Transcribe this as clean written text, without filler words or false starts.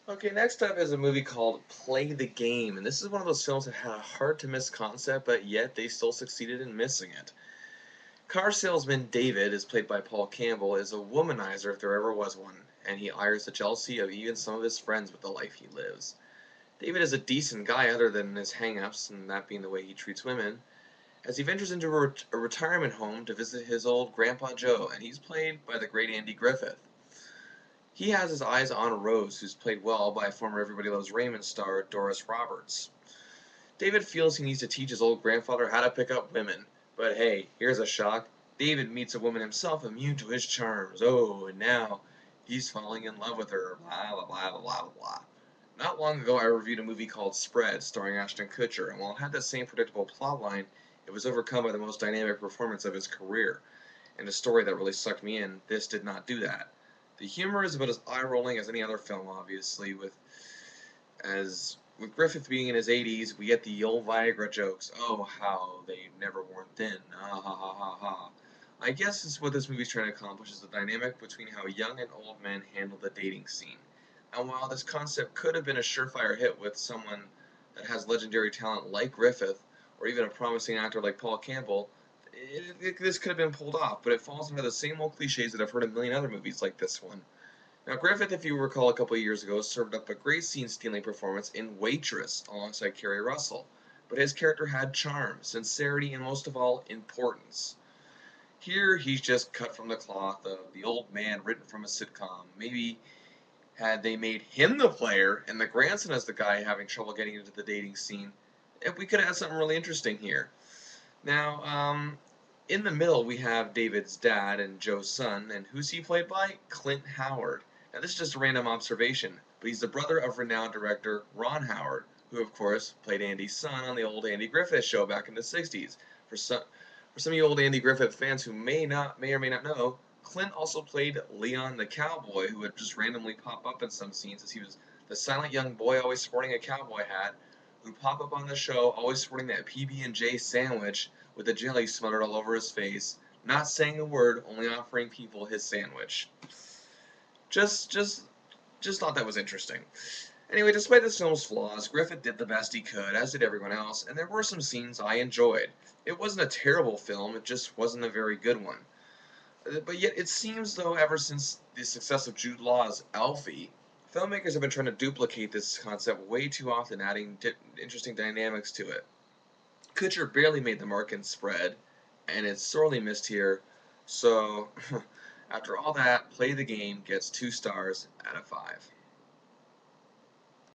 Okay, next up is a movie called Play the Game, and this is one of those films that had a hard to miss concept, but yet they still succeeded in missing it. Car salesman David, is played by Paul Campbell, is a womanizer if there ever was one, and he ires the jealousy of even some of his friends with the life he lives. David is a decent guy other than his hang-ups, and that being the way he treats women, as he ventures into a retirement home to visit his old Grandpa Joe, and he's played by the great Andy Griffith. He has his eyes on Rose, who's played well by former Everybody Loves Raymond star Doris Roberts. David feels he needs to teach his old grandfather how to pick up women, but hey, here's a shock. David meets a woman himself immune to his charms. Oh, and now he's falling in love with her. Blah, blah, blah, blah, blah, blah. Not long ago, I reviewed a movie called Spread, starring Ashton Kutcher, and while it had the same predictable plotline, it was overcome by the most dynamic performance of his career, and a story that really sucked me in. This did not do that. The humor is about as eye-rolling as any other film, obviously, with Griffith being in his 80s, we get the old Viagra jokes. Oh, how they never worn thin. Ah, ha, ha, ha, ha. I guess it's what this movie's trying to accomplish is the dynamic between how young and old men handle the dating scene. And while this concept could have been a surefire hit with someone that has legendary talent like Griffith, or even a promising actor like Paul Campbell, this could have been pulled off, but it falls into the same old cliches that I've heard in a million other movies like this one. Now, Griffith, if you recall a couple of years ago, served up a great scene-stealing performance in Waitress alongside Kerry Russell, but his character had charm, sincerity, and most of all, importance. Here, he's just cut from the cloth of the old man written from a sitcom. Maybe had they made him the player and the grandson as the guy having trouble getting into the dating scene, we could have had something really interesting here. Now, in the middle, we have David's dad and Joe's son, and who's he played by? Clint Howard. Now, this is just a random observation, but he's the brother of renowned director Ron Howard, who, of course, played Andy's son on the old Andy Griffith show back in the 60s. For some of you old Andy Griffith fans who may or may not know, Clint also played Leon the cowboy, who would just randomly pop up in some scenes as he was the silent young boy always sporting a cowboy hat, who pop up on the show always sporting that PB&J sandwich with the jelly smothered all over his face, not saying a word, only offering people his sandwich. Just, just, just thought that was interesting. Anyway, despite this film's flaws, Griffith did the best he could, as did everyone else, and there were some scenes I enjoyed. It wasn't a terrible film, it just wasn't a very good one. But yet, it seems though, ever since the success of Jude Law's Alfie, filmmakers have been trying to duplicate this concept way too often, adding interesting dynamics to it. Kutcher barely made the mark in Spread, and it's sorely missed here. So, after all that, Play the Game gets 2 stars out of 5.